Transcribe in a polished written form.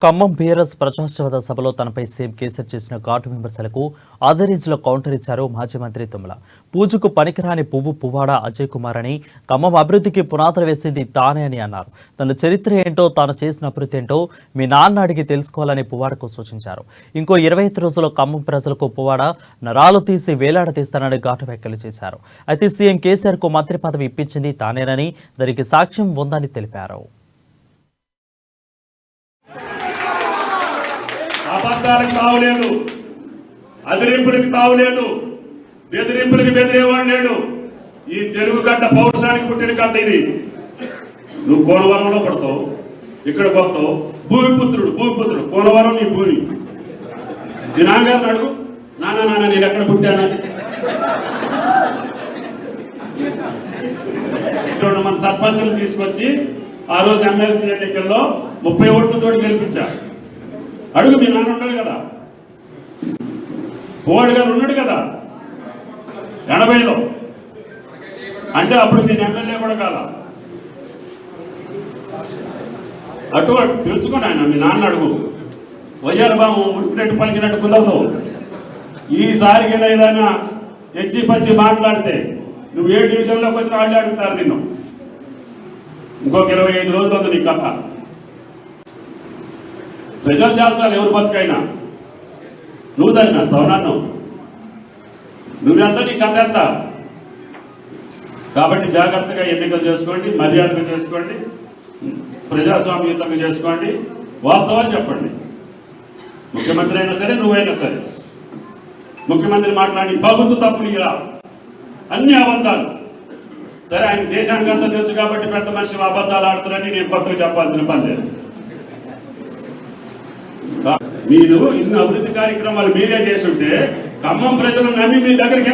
Khammam BRS ప్రజాశ్రవద సభలో తనపై CM KCR చేసిన ఘాటు విమర్శలకు ఆదరించిన కౌంటర్ ఇచ్చారు మాజీ మంత్రి తుమ్మల. పూజకు పనికిరాని పువ్వాడ అజయ్ కుమార్ అని, ఖమ్మం అభివృద్ధికి పునాదులు వేసింది తానే అని అన్నారు. తన చరిత్ర ఏంటో, తాను చేసిన అభివృద్ధి ఏంటో మీ నాన్న అడిగి తెలుసుకోవాలని పువ్వాడకు సూచించారు. ఇంకో 25 రోజుల్లో ఖమ్మం ప్రజలకు పువ్వాడ నరాలు తీసి వేలాడదీస్తానని ఘాటు వ్యాఖ్యలు చేశారు. అయితే సీఎం కేసీఆర్ కు మంత్రి పదవి ఇప్పించింది తానేనని, దానికి సాక్ష్యం ఉందని తెలిపారు. అబద్ధాలకు తావులేదు, అదిరింపులకు తావులేదు, బెదిరింపులకు బెదిరేవాడు లేడు. ఈ తెలుగు గడ్డ పౌరుషానికి పుట్టిన గడ్డ ఇది. నువ్వు కోనవరంలో పడతావు, ఇక్కడ పోతావు. భూమిపుత్రుడు కోనవరం నీ భూమి. నీ నాన్నగారిని అడుగు, నాన్న నేను ఎక్కడ పుట్టానని. ఇక్కడ మన సర్పంచులు తీసుకొచ్చి ఆ రోజు ఎమ్మెల్సీ ఎన్నికల్లో 30 ఓట్లతో గెలిపించారు. అడుగు, మీ నాన్న ఉన్నాడు కదా, పువ్వాడు గారు ఉన్నాడు కదా 80లో. అంటే అప్పుడు నేను ఎమ్మెల్యే కూడా కాదా. అటువంటి తెలుసుకుని ఆయన మీ నాన్న అడుగు. వైఆర్ బాబు ఉడిపినట్టు పలికినట్టు కుదరదు. ఈసారికి ఏదైనా ఎచ్చి పచ్చి మాట్లాడితే నువ్వు ఏ డివిజన్లోకి వచ్చిన వాళ్ళే అడుగుతారు నిన్ను. ఇంకొక 25 రోజులు ఉంది నీ కథ. ప్రజలు చేస్తాను ఎవరు బతుకైనా. నువ్వు దాన్ని వేస్తావు నన్ను. నువ్వెంత నీ కథ ఎంత. కాబట్టి జాగ్రత్తగా ఎన్నికలు చేసుకోండి, మర్యాదగా చేసుకోండి, ప్రజాస్వామ్యయుతంగా చేసుకోండి, వాస్తవాలు చెప్పండి. ముఖ్యమంత్రి అయినా సరే, నువ్వైనా సరే. ముఖ్యమంత్రి మాట్లాడి ప్రభుత్వ తప్పులు ఇలా అన్ని అబద్ధాలు. సరే, ఆయన దేశానికి అంతా తెలుసు కాబట్టి పెద్ద మనిషి అబద్ధాలు ఆడుతారని నేను కొత్తగా చెప్పాల్సిన పని లేదు. మీరు ఇన్ని అభివృద్ధి కార్యక్రమాలు మీరే చేస్తుంటే ఖమ్మం ప్రజలు నమ్మి మీ దగ్గరికి